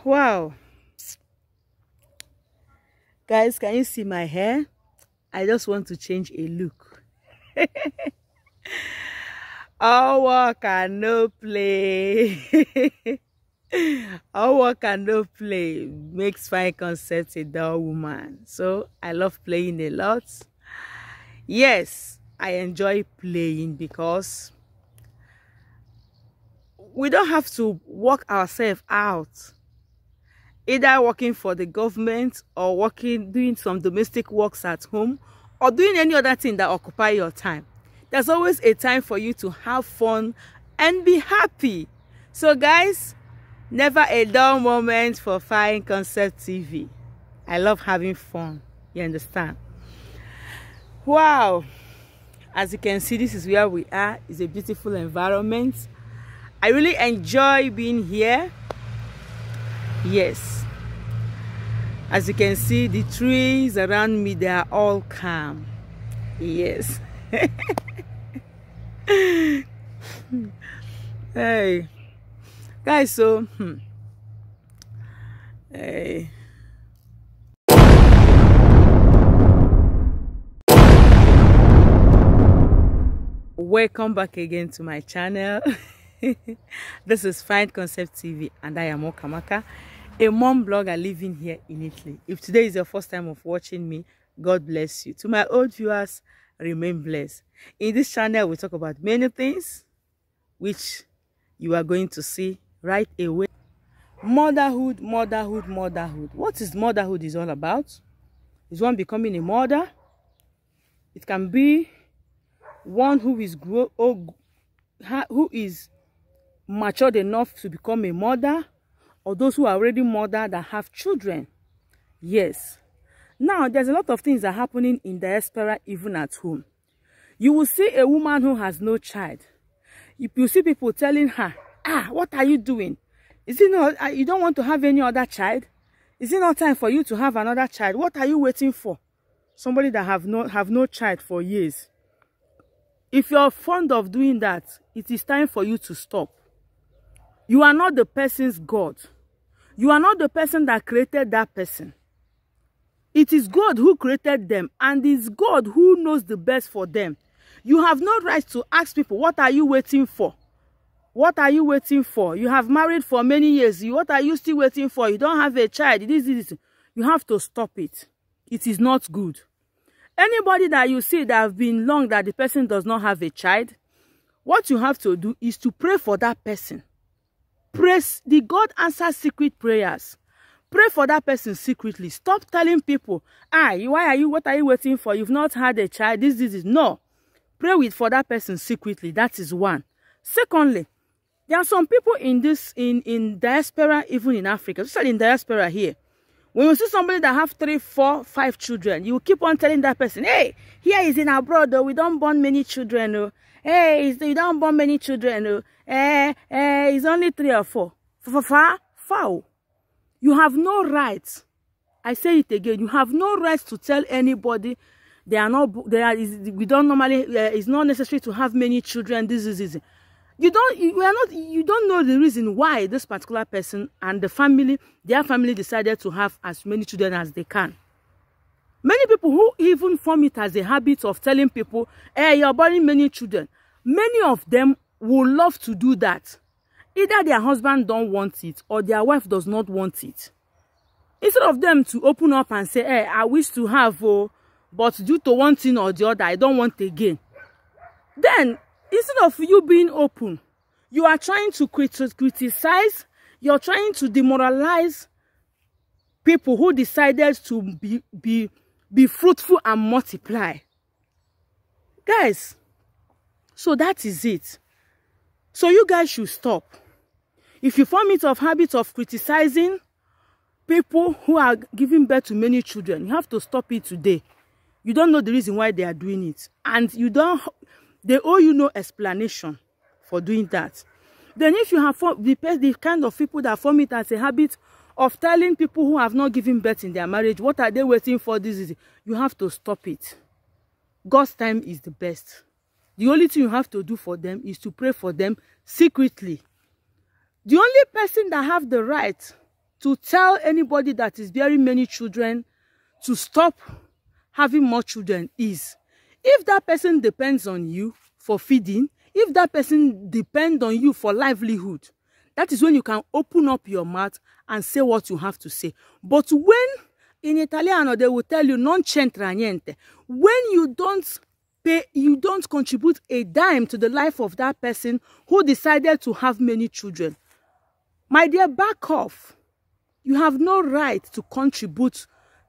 Wow. Guys, can you see my hair? I just want to change a look. All work and no play. All work and no play makes Fine Concept a dull woman. So I love playing a lot. Yes, I enjoy playing because we don't have to work ourselves out. Either working for the government or doing some domestic works at home or doing any other thing that occupy your time. There's always a time for you to have fun and be happy. So guys, never a dull moment for Fine Concept TV. I love having fun. You understand? Wow. As you can see, this is where we are. It's a beautiful environment. I really enjoy being here. Yes. As you can see, the trees around me, they are all calm. Yes. Hey. Guys, so hey. Welcome back again to my channel. This is Fine Concept TV and I am Okamaka, a mom blogger living here in Italy. If today is your first time of watching me, God bless you. To my old viewers, remain blessed. In this channel, we talk about many things which you are going to see right away. Motherhood, motherhood, motherhood. What is motherhood is all about? Is one becoming a mother. It can be one who is matured enough to become a mother, or those who are already mother that have children. Yes. Now, there's a lot of things that are happening in diaspora, even at home. You will see a woman who has no child. If you see people telling her, what are you doing? Is it not, you don't want to have any other child? Is it not time for you to have another child? What are you waiting for? Somebody that have no child for years. If you're fond of doing that, it is time for you to stop. You are not the person's God. You are not the person that created that person. It is God who created them, and it's God who knows the best for them. You have no right to ask people, what are you waiting for? What are you waiting for? You have married for many years. What are you still waiting for? You don't have a child. This. You have to stop it. It is not good. Anybody that you see that have been long that the person does not have a child, what you have to do is to pray for that person. The God answers secret prayers. Pray for that person secretly. Stop telling people, what are you waiting for? You've not had a child. This is. No. Pray for that person secretly. That is one. Secondly, there are some people in diaspora, even in Africa, especially in diaspora here. When you see somebody that have 3, 4, 5 children, you keep on telling that person, hey, here is in abroad, though, we don't born many children. Oh. Hey, you don't born many children. Oh. It's only 3 or 4. Foul. You have no right. I say it again. You have no right to tell anybody we don't normally. It's not necessary to have many children. This is. You don't know the reason why this particular person and their family decided to have as many children as they can. Many people who even form it as a habit of telling people, hey, you're born many children. Many of them would love to do that. Either their husband don't want it or their wife does not want it. Instead of them to open up and say, hey, I wish to have, but due to one thing or the other, I don't want again. Then, instead of you being open, you are trying to criticize, you're trying to demoralize people who decided to be fruitful and multiply. Guys, so that is it. So you guys should stop. If you form it of habit of criticizing people who are giving birth to many children, you have to stop it today. You don't know the reason why they are doing it. And they owe you no explanation for doing that. Then if you have the kind of people that form it as a habit of telling people who have not given birth in their marriage, what are they waiting for? You have to stop it. God's time is the best. The only thing you have to do for them is to pray for them secretly. The only person that have the right to tell anybody that is bearing many children to stop having more children is, if that person depends on you for feeding, if that person depends on you for livelihood, that is when you can open up your mouth and say what you have to say. But when in Italiano they will tell you non c'entra niente, when you don't pay, you don't contribute a dime to the life of that person who decided to have many children, my dear, back off. You have no right to contribute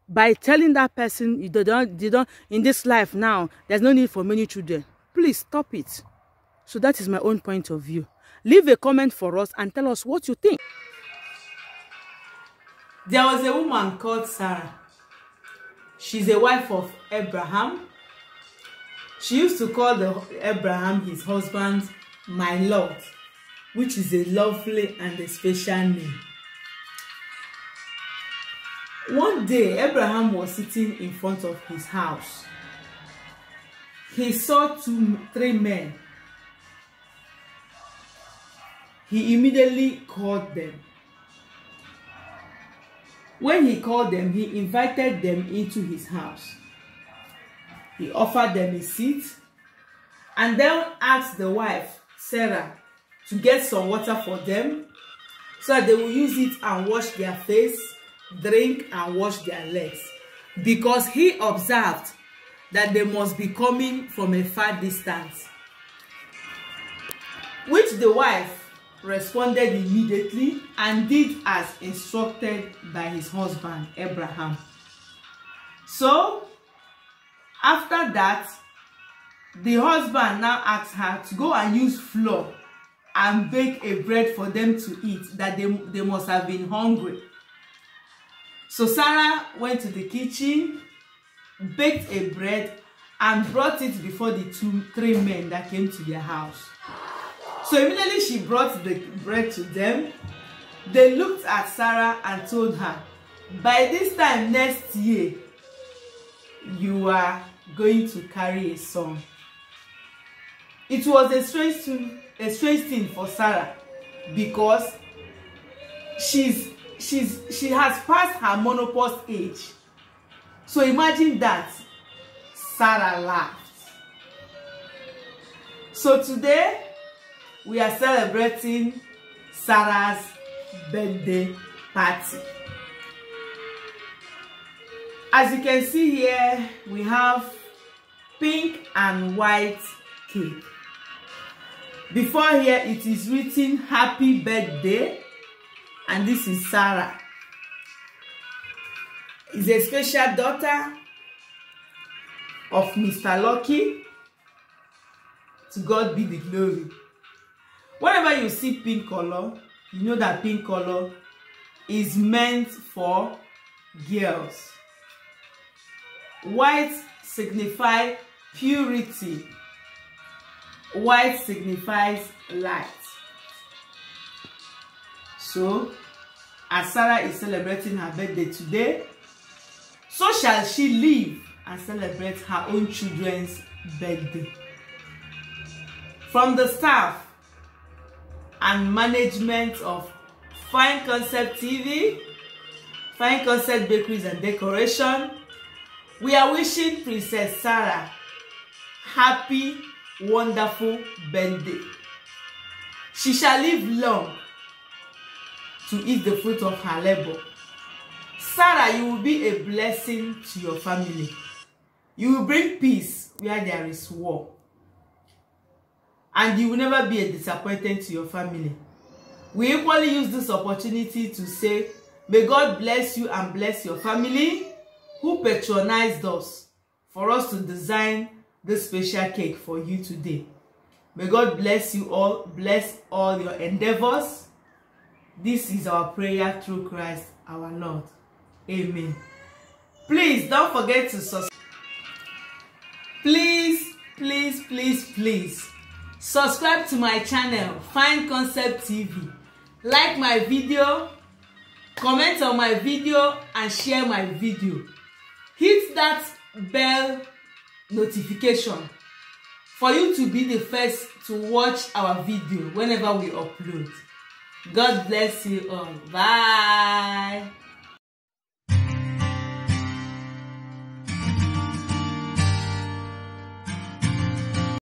by telling that person you don't in this life now, there's no need for many children. Please stop it. So that is my own point of view. Leave a comment for us and tell us what you think. There was a woman called Sarah. She's a wife of Abraham. She used to call Abraham, his husband, my Lord, which is a lovely and a special name. One day, Abraham was sitting in front of his house. He saw three men. He immediately called them. When he called them, he invited them into his house. He offered them a seat and then asked the wife, Sarah, to get some water for them so that they will use it and wash their face, drink and wash their legs, because he observed that they must be coming from a far distance, which the wife responded immediately and did as instructed by his husband Abraham. So after that, the husband now asked her to go and use flour and bake a bread for them to eat, that they must have been hungry. So Sarah went to the kitchen, baked a bread and brought it before the three men that came to their house. So immediately she brought the bread to them. They looked at Sarah and told her, by this time next year, you are going to carry a son. It was a strange thing for Sarah, because she has passed her menopause age. So imagine that. Sarah laughed. So today we are celebrating Sarah's birthday party. As you can see here, we have pink and white cake. Before here, it is written happy birthday, and this is Sarah. Is a special daughter of Mr. Lucky. To God be the glory. Whenever you see pink color, you know that pink color is meant for girls. White signifies purity. White signifies light. So, as Sarah is celebrating her birthday today, so shall she live and celebrate her own children's birthday. From the staff and management of Fine Concept TV, Fine Concept Bakeries and Decoration, we are wishing Princess Sarah happy, wonderful birthday. She shall live long to eat the fruit of her labor. Sarah, you will be a blessing to your family. You will bring peace where there is war. And you will never be a disappointment to your family. We equally use this opportunity to say, may God bless you and bless your family who patronized us for us to design this special cake for you today. May God bless you all, bless all your endeavors. This is our prayer through Christ our Lord. Amen. Please don't forget to subscribe. Please subscribe to my channel, Fine Concept TV. Like my video, comment on my video, and share my video. Hit that bell notification for you to be the first to watch our video whenever we upload. God bless you all. Bye.